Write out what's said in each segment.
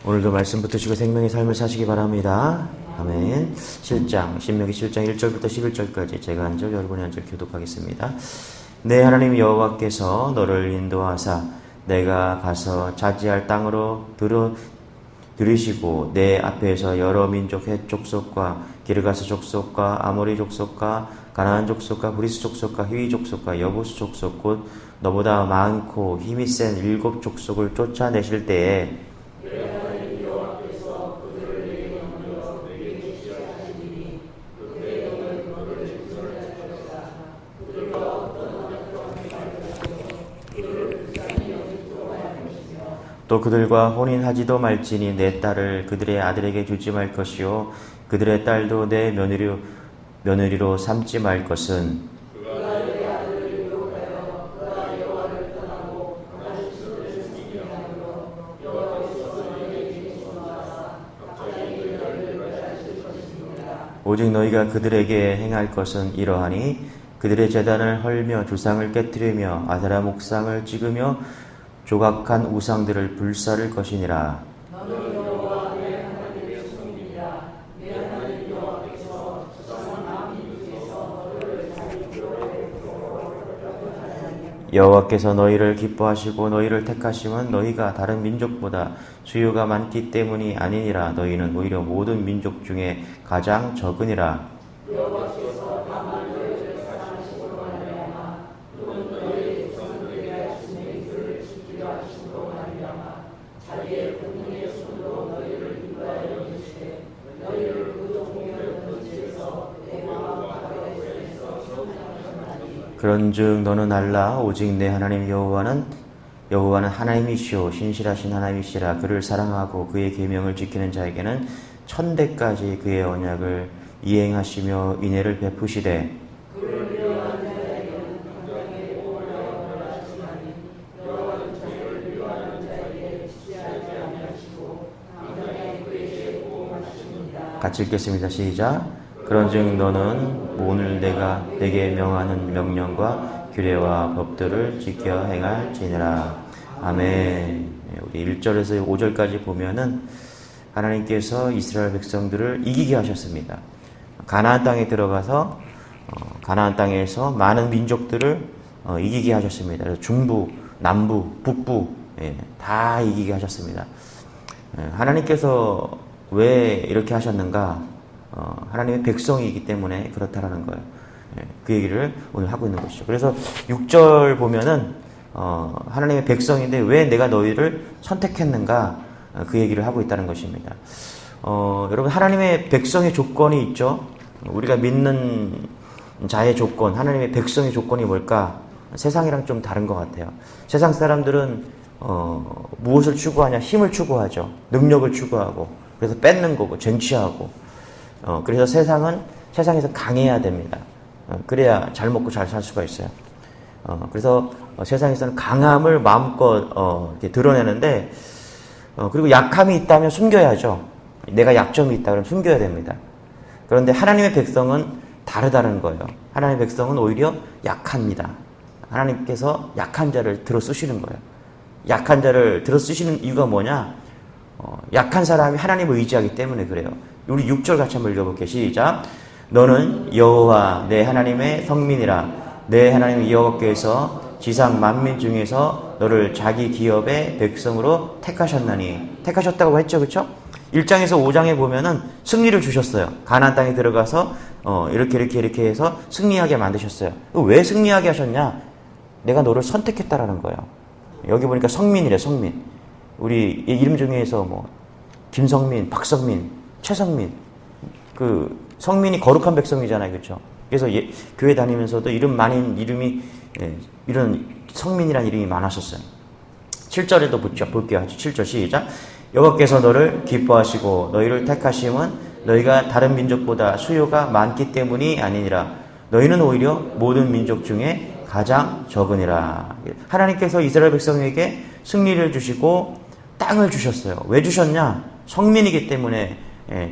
오늘도 말씀 붙드시고 생명의 삶을 사시기 바랍니다. 아멘. 7장, 신명기 7장 1절부터 11절까지 제가 한 절, 여러분이 한 절 교독하겠습니다. 내 하나님 여호와께서 너를 인도하사 내가 가서 차지할 땅으로 들이시고 내 앞에서 여러 민족 헷 족속과 기르가스 족속과 아모리 족속과 가나안 족속과 브리스 족속과 히위 족속과 여부스 족속 곧 너보다 많고 힘이 센 7 족속을 쫓아내실 때에 또 그들과 혼인하지도 말지니 내 딸을 그들의 아들에게 주지 말 것이요 그들의 딸도 내 며느리로 삼지 말 것은 오직 너희가 그들에게 행할 것은 이러하니 그들의 제단을 헐며 주상을 깨뜨리며 아세라 목상을 찍으며 조각한 우상들을 불사를 것이니라. 여호와께서 너희를 기뻐하시고 너희를 택하심은 너희가 다른 민족보다 수요가 많기 때문이 아니니라. 너희는 오히려 모든 민족 중에 가장 적으니라. 그런즉 너는 알라 오직 내 하나님 여호와는 하나님이시오 신실하신 하나님이시라. 그를 사랑하고 그의 계명을 지키는 자에게는 천대까지 그의 언약을 이행하시며 인애를 베푸시되 같이 읽겠습니다. 시작. 그런즉 너는 오늘 내가 내게 명하는 명령과 규례와 법들을 지켜 행할지니라. 아멘. 우리 1절에서 5절까지 보면은 하나님께서 이스라엘 백성들을 이기게 하셨습니다. 가나안 땅에 들어가서 가나안 땅에서 많은 민족들을 이기게 하셨습니다. 그래서 중부, 남부, 북부 다 이기게 하셨습니다. 하나님께서 왜 이렇게 하셨는가? 하나님의 백성이기 때문에 그렇다라는 거예요. 그 얘기를 오늘 하고 있는 것이죠. 그래서 6절 보면은 하나님의 백성인데 왜 내가 너희를 선택했는가? 그 얘기를 하고 있다는 것입니다. 여러분 하나님의 백성의 조건이 있죠. 우리가 믿는 자의 조건, 하나님의 백성의 조건이 뭘까? 세상이랑 좀 다른 것 같아요. 세상 사람들은 무엇을 추구하냐? 힘을 추구하죠. 능력을 추구하고 그래서 뺏는 거고 쟁취하고 그래서 세상에서 강해야 됩니다. 그래야 잘 먹고 잘 살 수가 있어요. 그래서 세상에서는 강함을 마음껏 이렇게 드러내는데 그리고 약함이 있다면 숨겨야죠. 내가 약점이 있다 그러면 숨겨야 됩니다. 그런데 하나님의 백성은 다르다는 거예요. 하나님의 백성은 오히려 약합니다. 하나님께서 약한 자를 들어 쓰시는 거예요. 약한 자를 들어 쓰시는 이유가 뭐냐? 약한 사람이 하나님을 의지하기 때문에 그래요. 우리 6절 같이 한번 읽어볼게요. 시작. 너는 여호와 내 하나님의 성민이라. 내 하나님 여호와께서 지상 만민 중에서 너를 자기 기업의 백성으로 택하셨나니. 택하셨다고 했죠. 그렇죠? 1장에서 5장에 보면은 승리를 주셨어요. 가나안 땅에 들어가서 이렇게 해서 승리하게 만드셨어요. 왜 승리하게 하셨냐? 내가 너를 선택했다라는 거예요. 여기 보니까 성민이래. 성민. 우리 이름 중에서 뭐 김성민, 박성민, 최성민, 그 성민이 거룩한 백성이잖아요, 그렇죠? 그래서 교회 다니면서도 이름 많은 이름이 이런 성민이라는 이름이 많았었어요. 7절에도 볼게요. 7절 시작. 여호와께서 너를 기뻐하시고 너희를 택하심은 너희가 다른 민족보다 수요가 많기 때문이 아니니라. 너희는 오히려 모든 민족 중에 가장 적으니라. 하나님께서 이스라엘 백성에게 승리를 주시고 땅을 주셨어요. 왜 주셨냐? 성민이기 때문에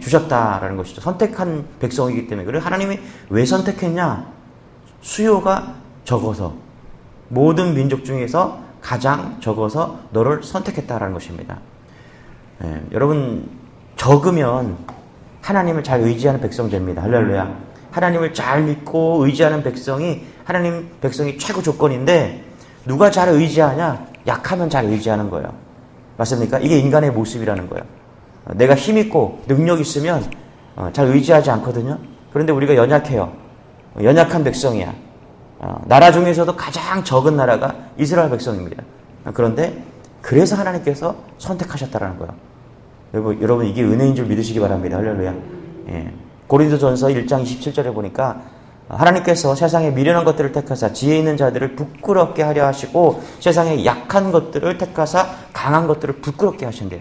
주셨다라는 것이죠. 선택한 백성이기 때문에. 그리고 하나님이 왜 선택했냐? 수요가 적어서 모든 민족 중에서 가장 적어서 너를 선택했다라는 것입니다. 여러분 적으면 하나님을 잘 의지하는 백성 됩니다. 할렐루야. 하나님을 잘 믿고 의지하는 백성이 하나님 백성이 최고 조건인데 누가 잘 의지하냐? 약하면 잘 의지하는 거예요. 맞습니까? 이게 인간의 모습이라는 거예요. 내가 힘 있고 능력 있으면 잘 의지하지 않거든요. 그런데 우리가 연약해요. 연약한 백성이야. 나라 중에서도 가장 적은 나라가 이스라엘 백성입니다. 그런데 그래서 하나님께서 선택하셨다라는 거예요. 여러분 이게 은혜인 줄 믿으시기 바랍니다. 할렐루야. 고린도전서 1장 27절에 보니까 하나님께서 세상에 미련한 것들을 택하사 지혜 있는 자들을 부끄럽게 하려 하시고 세상에 약한 것들을 택하사 강한 것들을 부끄럽게 하신대요.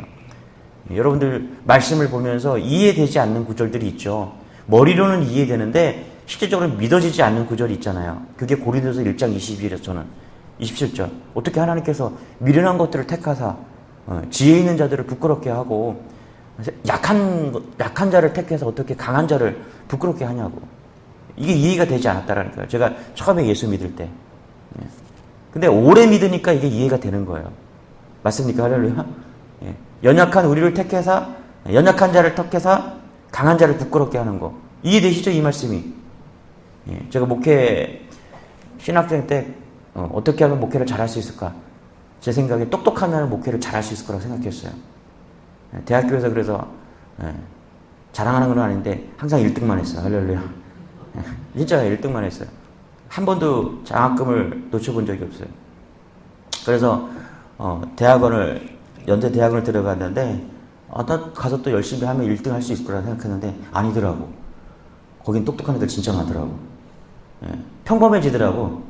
여러분들 말씀을 보면서 이해되지 않는 구절들이 있죠. 머리로는 이해되는데 실제적으로 믿어지지 않는 구절이 있잖아요. 그게 고린도서 1장 27절. 어떻게 하나님께서 미련한 것들을 택하사 지혜 있는 자들을 부끄럽게 하고 약한 자를 택해서 어떻게 강한 자를 부끄럽게 하냐고. 이게 이해가 되지 않았다라니까요. 제가 처음에 예수 믿을 때. 근데 오래 믿으니까 이게 이해가 되는 거예요. 맞습니까? 할렐루야. 연약한 우리를 택해서 연약한 자를 택해서 강한 자를 부끄럽게 하는 거. 이해되시죠? 이 말씀이. 제가 목회 신학생 때 어떻게 하면 목회를 잘할 수 있을까? 제 생각에 똑똑하면 목회를 잘할 수 있을 거라고 생각했어요. 대학교에서 그래서 자랑하는 건 아닌데 항상 1등만 했어요. 할렐루야. 진짜 1등만 했어요. 한 번도 장학금을 놓쳐본 적이 없어요. 그래서 연대 대학원을 들어갔는데 나 가서 또 열심히 하면 1등 할 수 있을 거라고 생각했는데 아니더라고. 거긴 똑똑한 애들 진짜 많더라고. 평범해지더라고.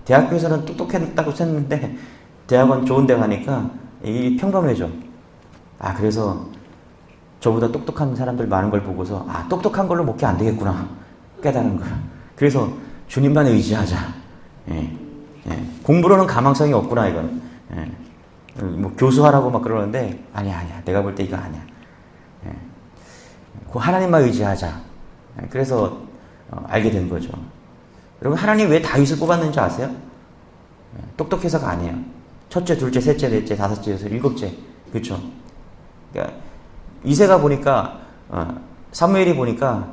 대학교에서는 똑똑했다고 했는데 대학원 좋은 데 가니까 이 평범해져. 그래서 저보다 똑똑한 사람들 많은 걸 보고서 똑똑한 걸로 목회 안 되겠구나 깨달은 거야. 그래서 주님만 의지하자. 공부로는 가망성이 없구나 이건. 뭐 교수하라고 막 그러는데 아니야 내가 볼 때 이거 아니야. 하나님만 의지하자. 그래서 알게 된 거죠. 여러분 하나님 왜 다윗을 뽑았는지 아세요? 똑똑해서가 아니에요. 첫째, 둘째, 셋째, 넷째, 다섯째에서 일곱째. 그렇죠? 그러니까 이새가 보니까 사무엘이 보니까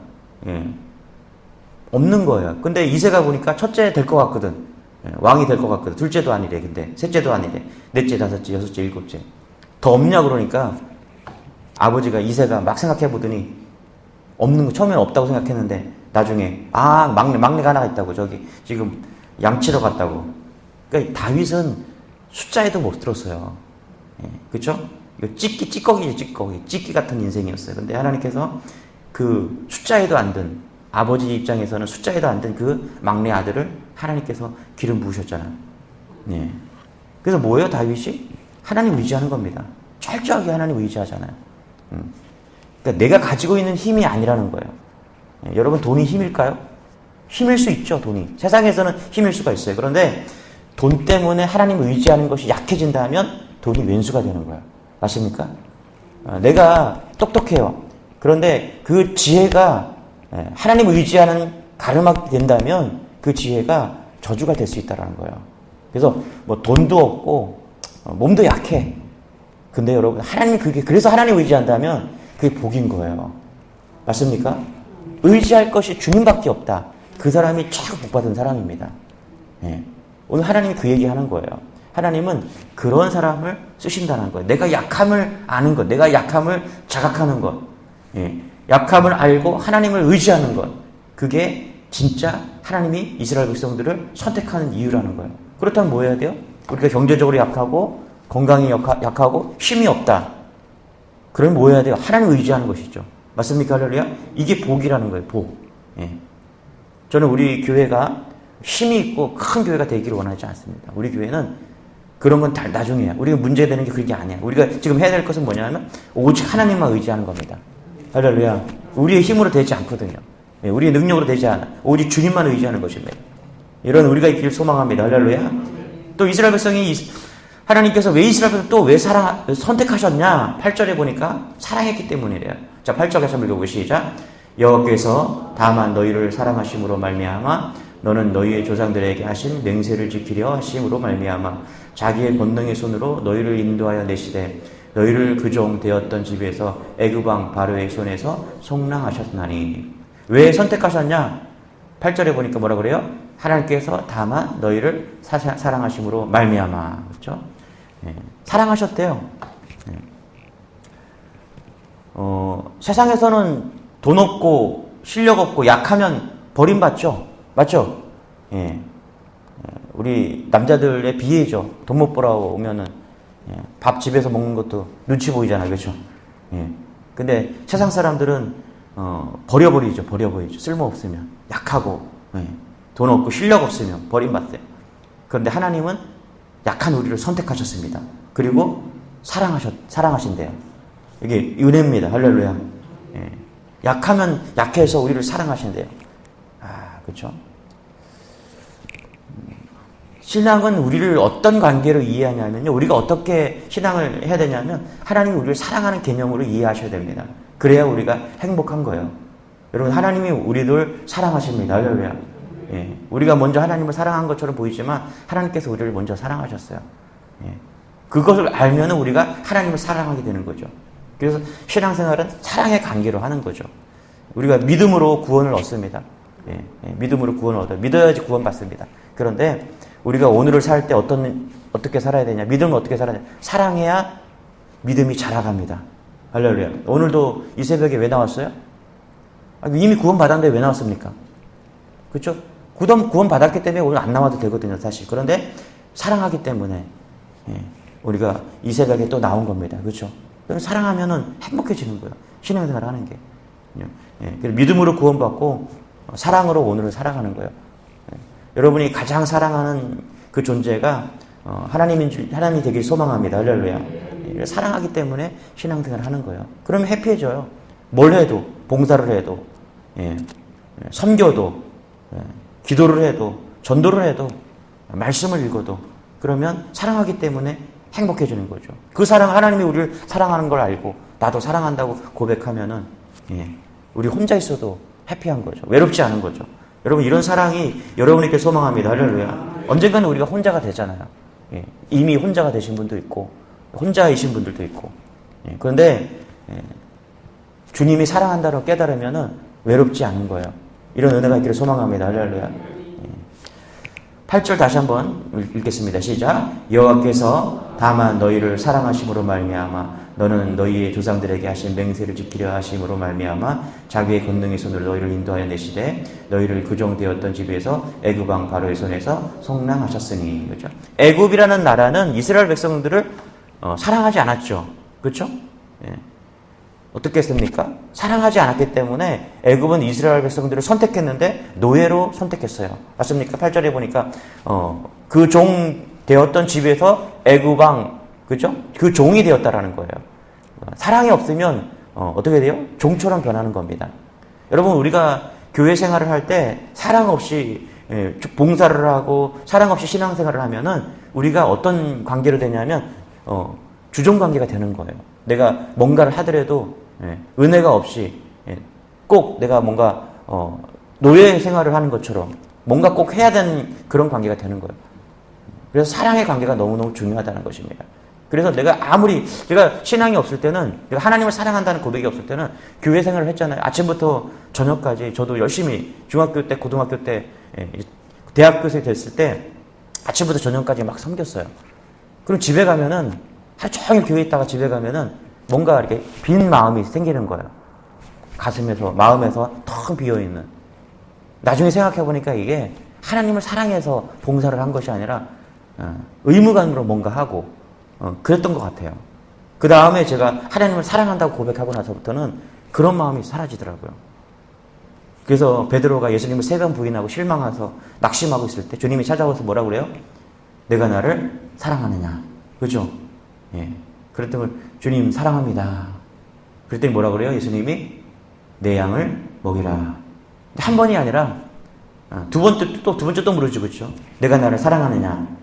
없는 거예요. 근데 이새가 보니까 첫째 될 것 같거든. 왕이 될 것 같거든. 둘째도 아니래. 근데 셋째도 아니래. 넷째, 다섯째, 여섯째, 일곱째. 더 없냐 그러니까 아버지가 이새가 막 생각해 보더니 없는 거 처음에는 없다고 생각했는데 나중에 막내가 하나 있다고 저기 지금 양치러 갔다고. 그러니까 다윗은 숫자에도 못 들었어요. 그렇죠? 이거 찌꺼기죠, 찌꺼기. 찌끼 같은 인생이었어요. 근데 하나님께서 그 숫자에도 안 든 아버지 입장에서는 숫자에도 안 든 그 막내 아들을 하나님께서 기름 부으셨잖아요. 그래서 뭐예요, 다윗이? 하나님 의지하는 겁니다. 철저하게 하나님 의지하잖아요. 그러니까 내가 가지고 있는 힘이 아니라는 거예요. 여러분 돈이 힘일까요? 힘일 수 있죠, 돈이. 세상에서는 힘일 수가 있어요. 그런데 돈 때문에 하나님을 의지하는 것이 약해진다면 돈이 왼수가 되는 거예요. 맞습니까? 내가 똑똑해요. 그런데 그 지혜가 하나님을 의지하는 가르막이 된다면 그 지혜가 저주가 될 수 있다는 거예요. 그래서 뭐 돈도 없고 몸도 약해. 근데 여러분 그래서 하나님 의지한다면 그게 복인 거예요. 맞습니까? 의지할 것이 주님밖에 없다. 그 사람이 최고 복받은 사람입니다. 오늘 하나님이 그 얘기하는 거예요. 하나님은 그런 사람을 쓰신다는 거예요. 내가 약함을 아는 것, 내가 약함을 자각하는 것, 약함을 알고 하나님을 의지하는 것, 그게 진짜 하나님이 이스라엘 백성들을 선택하는 이유라는 거예요. 그렇다면 뭐 해야 돼요? 우리가 경제적으로 약하고 건강이 약하고 힘이 없다. 그러면 뭐 해야 돼요? 하나님을 의지하는 것이죠. 맞습니까? 할렐루야? 이게 복이라는 거예요. 복. 저는 우리 교회가 힘이 있고 큰 교회가 되기를 원하지 않습니다. 우리 교회는 그런 건 다 나중이에요. 우리가 문제되는 게 그게 아니야. 우리가 지금 해야 될 것은 뭐냐면 오직 하나님만 의지하는 겁니다. 할렐루야. 우리의 힘으로 되지 않거든요. 우리의 능력으로 되지 않아. 오직 주님만 의지하는 것입니다. 이런 우리가 있기를 소망합니다. 할렐루야. 또 이스라엘 백성이 하나님께서 왜 이스라엘 백성 또 왜 선택하셨냐? 8절에 보니까 사랑했기 때문이래요. 자, 8절 같이 한번 읽어보시죠. 시작. 여호와께서 다만 너희를 사랑하심으로 말미암아 너는 너희의 조상들에게 하신 맹세를 지키려 하심으로 말미암아 자기의 권능의 손으로 너희를 인도하여 내시되 너희를 그 종 되었던 집에서 애굽 왕 바로의 손에서 속량하셨나니. 왜 선택하셨냐? 8절에 보니까 뭐라 그래요? 하나님께서 다만 너희를 사랑하심으로 말미암아. 그렇죠? 예, 사랑하셨대요. 예. 세상에서는 돈 없고 실력 없고 약하면 버림받죠. 맞죠? 예. 우리 남자들의 비애죠. 돈 못 벌어 오면은 밥 집에서 먹는 것도 눈치 보이잖아요. 그렇죠? 예. 근데 세상 사람들은 버려버리죠. 쓸모 없으면. 약하고, 예. 돈 없고 실력 없으면 버림받아요. 그런데 하나님은 약한 우리를 선택하셨습니다. 그리고 사랑하신대요. 이게 은혜입니다. 할렐루야. 예. 약하면 약해서 우리를 사랑하신대요. 그렇죠? 신앙은 우리를 어떤 관계로 이해하냐면요. 우리가 어떻게 신앙을 해야 되냐면 하나님이 우리를 사랑하는 개념으로 이해하셔야 됩니다. 그래야 우리가 행복한 거예요. 여러분, 하나님이 우리를 사랑하십니다. 할렐루야. 예. 우리가 먼저 하나님을 사랑한 것처럼 보이지만 하나님께서 우리를 먼저 사랑하셨어요. 예. 그것을 알면 우리가 하나님을 사랑하게 되는 거죠. 그래서 신앙생활은 사랑의 관계로 하는 거죠. 우리가 믿음으로 구원을 얻습니다. 예. 믿음으로 구원을 얻어요. 믿어야지 구원받습니다. 그런데 우리가 오늘을 살 때 어떻게 살아야 되냐? 믿음은 어떻게 살아야 되냐? 사랑해야 믿음이 자라갑니다. 할렐루야. 오늘도 이 새벽에 왜 나왔어요? 이미 구원받았는데 왜 나왔습니까? 그렇죠? 구원받았기 때문에 오늘 안 나와도 되거든요, 사실. 그런데 사랑하기 때문에 우리가 이 새벽에 또 나온 겁니다. 그렇죠? 사랑하면은 행복해지는 거예요. 신앙생활을 하는 게. 믿음으로 구원받고 사랑으로 오늘을 살아가는 거예요. 여러분이 가장 사랑하는 그 존재가 하나님이 되길 소망합니다. 할렐루야. 사랑하기 때문에 신앙생활을 하는 거예요. 그러면 해피해져요. 뭘 해도, 봉사를 해도, 섬겨도, 기도를 해도, 전도를 해도, 말씀을 읽어도, 그러면 사랑하기 때문에 행복해지는 거죠. 그 사랑, 하나님이 우리를 사랑하는 걸 알고 나도 사랑한다고 고백하면은 우리 혼자 있어도 해피한 거죠. 외롭지 않은 거죠. 여러분, 이런 사랑이 여러분에게 소망합니다. 할렐루야. 언젠가는 우리가 혼자가 되잖아요. 이미 혼자가 되신 분도 있고 혼자이신 분들도 있고. 그런데 주님이 사랑한다고 깨달으면은 외롭지 않은 거예요. 이런 은혜가 있기를 소망합니다. 할렐루야. 8절 다시 한번 읽겠습니다. 시작. 여호와께서 다만 너희를 사랑하심으로 말미암아 너는 너희의 조상들에게 하신 맹세를 지키려 하심으로 말미암아 자기의 권능의 손으로 너희를 인도하여 내시되 너희를 그 종 되었던 집에서 애굽 왕 바로의 손에서 속량하셨으니. 그렇죠? 애굽이라는 나라는 이스라엘 백성들을 사랑하지 않았죠. 그렇죠? 어떻게 했습니까? 사랑하지 않았기 때문에 애굽은 이스라엘 백성들을 선택했는데 노예로 선택했어요. 맞습니까? 8절에 보니까 그 종 되었던 집에서 애굽 왕, 그죠? 그 종이 되었다라는 거예요. 사랑이 없으면 어떻게 돼요? 종처럼 변하는 겁니다. 여러분, 우리가 교회 생활을 할 때 사랑 없이 봉사를 하고 사랑 없이 신앙생활을 하면은 우리가 어떤 관계로 되냐면 주종 관계가 되는 거예요. 내가 뭔가를 하더라도 은혜가 없이 꼭 내가 뭔가 노예 생활을 하는 것처럼 뭔가 꼭 해야 되는 그런 관계가 되는 거예요. 그래서 사랑의 관계가 너무너무 중요하다는 것입니다. 그래서 제가 신앙이 없을 때는, 내가 하나님을 사랑한다는 고백이 없을 때는 교회 생활을 했잖아요. 아침부터 저녁까지 저도 열심히 중학교 때, 고등학교 때, 대학교생 됐을 때 아침부터 저녁까지 막 섬겼어요. 그럼 집에 가면은 하루 종일 교회에 있다가 집에 가면은 뭔가 이렇게 빈 마음이 생기는 거예요. 가슴에서, 마음에서 텅 비어있는. 나중에 생각해보니까 이게 하나님을 사랑해서 봉사를 한 것이 아니라 의무감으로 뭔가 하고 그랬던 것 같아요. 그 다음에 제가 하나님을 사랑한다고 고백하고 나서부터는 그런 마음이 사라지더라고요. 그래서 베드로가 예수님을 3번 부인하고 실망해서 낙심하고 있을 때 주님이 찾아와서 뭐라고 그래요? 내가 나를 사랑하느냐. 그죠? 그랬더니 주님 사랑합니다. 그랬더니 뭐라고 그래요? 예수님이 내 양을 먹이라. 한 번이 아니라 두 번째 또 물어주죠. 그렇죠? 내가 나를 사랑하느냐.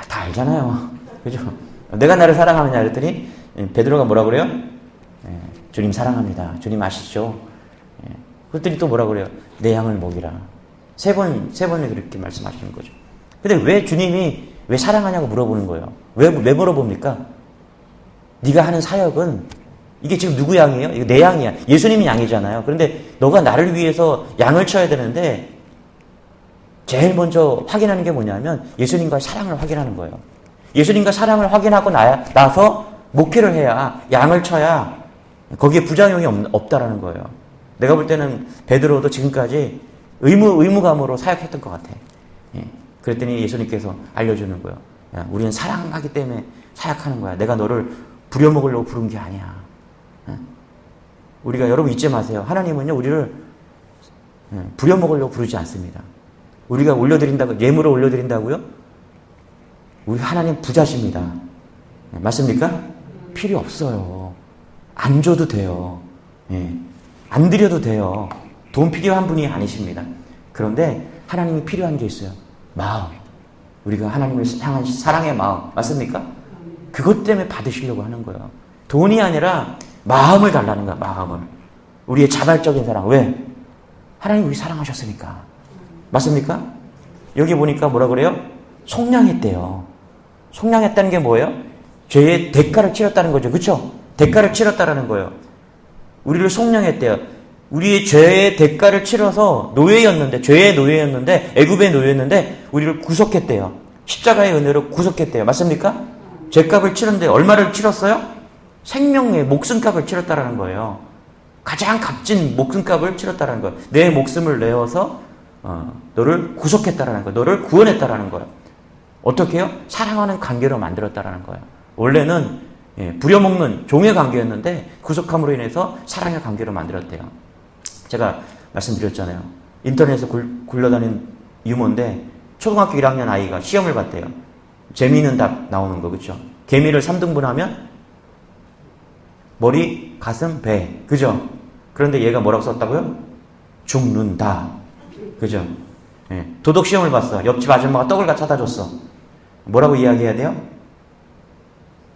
다 알잖아요. 그죠? 내가 나를 사랑하느냐 그랬더니 베드로가 뭐라고 그래요? 주님 사랑합니다. 주님 아시죠? 그랬더니 또 뭐라고 그래요? 내 양을 먹이라. 세 번을 그렇게 말씀하시는 거죠. 근데 왜 주님이 왜 사랑하냐고 물어보는 거예요? 왜 물어봅니까? 네가 하는 사역은 이게 지금 누구 양이에요? 이거 내 양이야. 예수님이 양이잖아요. 그런데 너가 나를 위해서 양을 쳐야 되는데 제일 먼저 확인하는 게 뭐냐면 예수님과의 사랑을 확인하는 거예요. 예수님과 사랑을 확인하고 나서 목회를 해야, 양을 쳐야 거기에 부작용이 없다라는 거예요. 내가 볼 때는 베드로도 지금까지 의무감으로 사역했던 것 같아. 예. 그랬더니 예수님께서 알려주는 거예요. 야, 우리는 사랑하기 때문에 사역하는 거야. 내가 너를 부려먹으려고 부른 게 아니야. 예. 우리가 여러분 잊지 마세요. 하나님은요 우리를 부려먹으려고 부르지 않습니다. 우리가 올려드린다고, 예물을 올려드린다고요? 우리 하나님 부자십니다. 예. 맞습니까? 필요 없어요. 안 줘도 돼요. 예. 안 드려도 돼요. 돈 필요한 분이 아니십니다. 그런데 하나님이 필요한 게 있어요. 마음. 우리가 하나님을 향한 사랑의 마음. 맞습니까? 그것 때문에 받으시려고 하는 거예요. 돈이 아니라 마음을 달라는 거야. 마음을. 우리의 자발적인 사랑. 왜? 하나님 우리 사랑하셨으니까. 맞습니까? 여기 보니까 뭐라 그래요? 속량했대요. 속량했다는 게 뭐예요? 죄의 대가를 치렀다는 거죠. 그렇죠? 대가를 치렀다라는 거예요. 우리를 속량했대요. 우리의 죄의 대가를 치러서 노예였는데, 죄의 노예였는데, 애굽의 노예였는데 우리를 구속했대요. 십자가의 은혜로 구속했대요. 맞습니까? 죄값을 치렀는데 얼마를 치렀어요? 생명의 목숨값을 치렀다라는 거예요. 가장 값진 목숨값을 치렀다라는 거예요. 내 목숨을 내어서 너를 구속했다라는 거예요. 너를 구원했다라는 거예요. 어떻게 해요? 사랑하는 관계로 만들었다라는 거예요. 원래는 부려먹는 종의 관계였는데 구속함으로 인해서 사랑의 관계로 만들었대요. 제가 말씀드렸잖아요. 인터넷에서 굴러다니는 유머인데 초등학교 1학년 아이가 시험을 봤대요. 재미있는 답 나오는 거 그렇죠? 개미를 3등분하면 머리, 가슴, 배. 그죠? 그런데 얘가 뭐라고 썼다고요? 죽는다. 그죠? 도덕 시험을 봤어. 옆집 아줌마가 떡을 갖다 줬어. 뭐라고 이야기해야 돼요?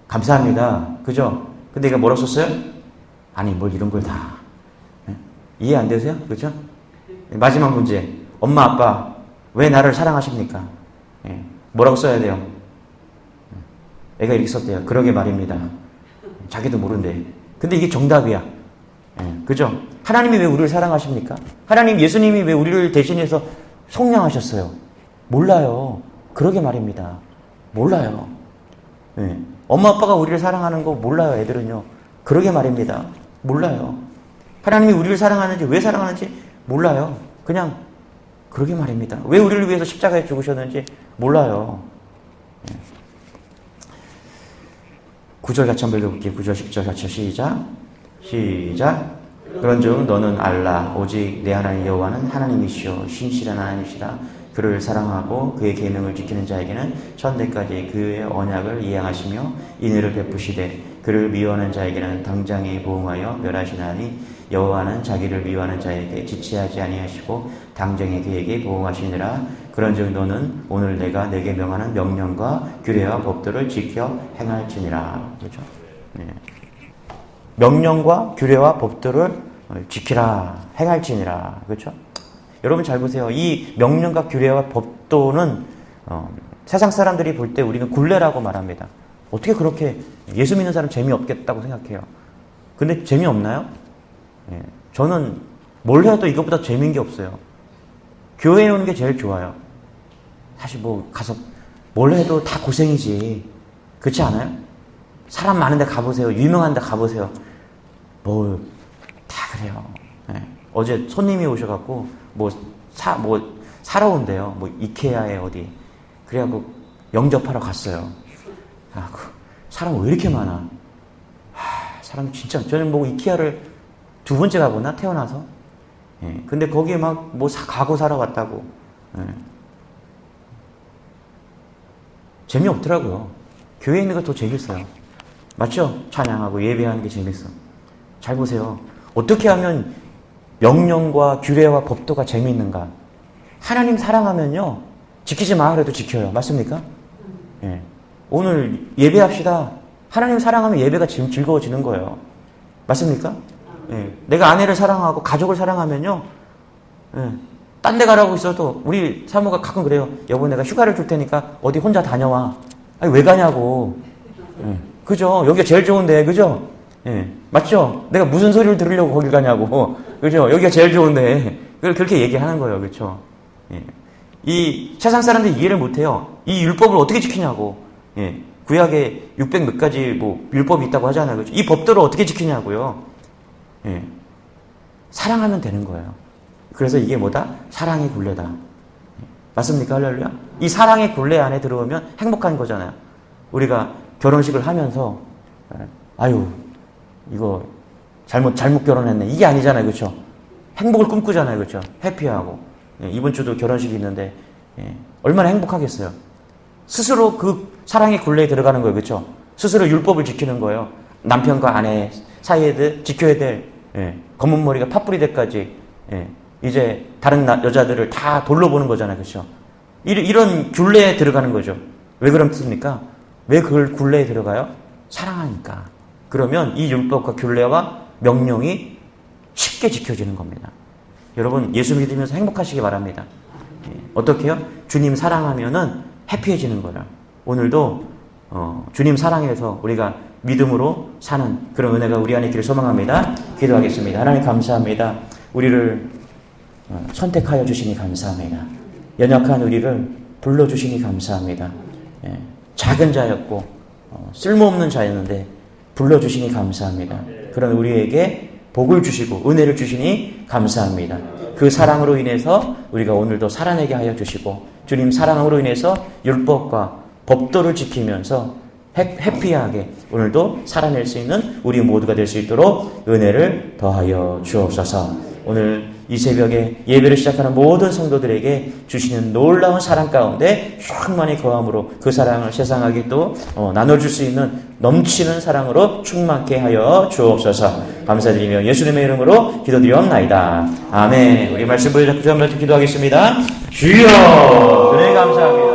감사합니다. 그죠? 근데 얘가 뭐라고 썼어요? 아니 뭘 이런 걸 다. 이해 안 되세요? 그죠? 마지막 문제. 엄마 아빠 왜 나를 사랑하십니까? 뭐라고 써야 돼요? 애가 이렇게 썼대요. 그러게 말입니다. 자기도 모른대. 근데 이게 정답이야. 그죠? 하나님이 왜 우리를 사랑하십니까? 하나님 예수님이 왜 우리를 대신해서 속량하셨어요? 몰라요. 그러게 말입니다. 몰라요. 엄마 아빠가 우리를 사랑하는 거 몰라요. 애들은요. 그러게 말입니다. 몰라요. 하나님이 우리를 사랑하는지 왜 사랑하는지 몰라요. 그냥 그러게 말입니다. 왜 우리를 위해서 십자가에 죽으셨는지 몰라요. 9절 같이 한번 읽어볼게요. 9절 10절 같이 시작. 그런즉 너는 알라 오직 내 하나님 여호와는 하나님이시오 신실한 하나님이시라. 그를 사랑하고 그의 계명을 지키는 자에게는 천대까지 그의 언약을 이행하시며 인애를 베푸시되 그를 미워하는 자에게는 당장에 보응하여 멸하시나니 여호와는 자기를 미워하는 자에게 지체하지 아니하시고 당장에 그에게 보응하시니라. 그런즉 너는 오늘 내가 내게 명하는 명령과 규례와 법도를 지켜 행할지니라. 그렇죠? 네. 명령과 규례와 법도를 지키라 행할지니라. 그렇죠? 여러분 잘 보세요. 이 명령과 규례와 법도는 세상 사람들이 볼 때 우리는 굴레라고 말합니다. 어떻게 그렇게 예수 믿는 사람 재미없겠다고 생각해요. 근데 재미없나요? 저는 뭘 해도 이것보다 재미있는 게 없어요. 교회에 오는 게 제일 좋아요. 사실 뭐 가서 뭘 해도 다 고생이지. 그렇지 않아요? 사람 많은 데 가보세요. 유명한 데 가보세요. 뭐 다 그래요. 어제 손님이 오셔갖고 사러 온대요. 뭐 이케아에 어디. 그래갖고 영접하러 갔어요. 사람 왜 이렇게 많아? 사람 진짜. 저는 뭐 이케아를 2번째 가보나? 태어나서. 근데 거기에 막 뭐 가구 사러 갔다고. 재미없더라고요. 교회에 있는 거 더 재밌어요. 맞죠? 찬양하고 예배하는 게 재밌어. 잘 보세요. 어떻게 하면 명령과 규례와 법도가 재미있는가? 하나님 사랑하면요. 지키지 마 그래도 지켜요. 맞습니까? 오늘 예배합시다. 하나님 사랑하면 예배가 지금 즐거워지는 거예요. 맞습니까? 내가 아내를 사랑하고 가족을 사랑하면요. 딴 데 가라고 있어도 우리 사모가 가끔 그래요. 여보 내가 휴가를 줄 테니까 어디 혼자 다녀와. 아니 왜 가냐고. 그죠? 여기가 제일 좋은데, 그죠? 예, 맞죠? 내가 무슨 소리를 들으려고 거길 가냐고, 그죠? 여기가 제일 좋은데, 그렇게 얘기하는 거예요, 그렇죠? 예. 이 세상 사람들이 이해를 못해요. 이 율법을 어떻게 지키냐고. 예. 구약에 600 몇 가지 뭐 율법이 있다고 하잖아요, 그렇죠? 이 법들을 어떻게 지키냐고요. 예. 사랑하면 되는 거예요. 그래서 이게 뭐다? 사랑의 굴레다. 맞습니까? 할렐루야? 이 사랑의 굴레 안에 들어오면 행복한 거잖아요. 우리가 결혼식을 하면서 아유 이거 잘못 결혼했네 이게 아니잖아요, 그렇죠? 행복을 꿈꾸잖아요, 그렇죠? 해피하고. 예, 이번 주도 결혼식이 있는데 얼마나 행복하겠어요. 스스로 그 사랑의 굴레에 들어가는 거예요, 그렇죠? 스스로 율법을 지키는 거예요. 남편과 아내 사이에 지켜야 될 검은 머리가 팥뿌리 때까지 이제 다른 여자들을 다 돌로 보는 거잖아요, 그렇죠? 이런 굴레에 들어가는 거죠. 왜 그렇습니까? 왜 그 굴레에 들어가요? 사랑하니까. 그러면 이 율법과 굴레와 명령이 쉽게 지켜지는 겁니다. 여러분 예수 믿으면서 행복하시기 바랍니다. 어떻게 해요? 주님 사랑하면은 해피해지는 거라. 오늘도 주님 사랑해서 우리가 믿음으로 사는 그런 은혜가 우리 안에 있기를 소망합니다. 기도하겠습니다. 하나님 감사합니다. 우리를 선택하여 주시니 감사합니다. 연약한 우리를 불러주시니 감사합니다. 작은 자였고 쓸모없는 자였는데 불러주시니 감사합니다. 그런 우리에게 복을 주시고 은혜를 주시니 감사합니다. 그 사랑으로 인해서 우리가 오늘도 살아내게 하여 주시고 주님 사랑으로 인해서 율법과 법도를 지키면서 해피하게 오늘도 살아낼 수 있는 우리 모두가 될 수 있도록 은혜를 더하여 주옵소서. 오늘 이 새벽에 예배를 시작하는 모든 성도들에게 주시는 놀라운 사랑 가운데 충만히 거함으로 그 사랑을 세상에게 또 나눠줄 수 있는 넘치는 사랑으로 충만케 하여 주옵소서. 감사드리며 예수님의 이름으로 기도드리옵나이다. 아멘. 우리 말씀 보여주셔서 기도하겠습니다. 주여, 은혜 감사합니다.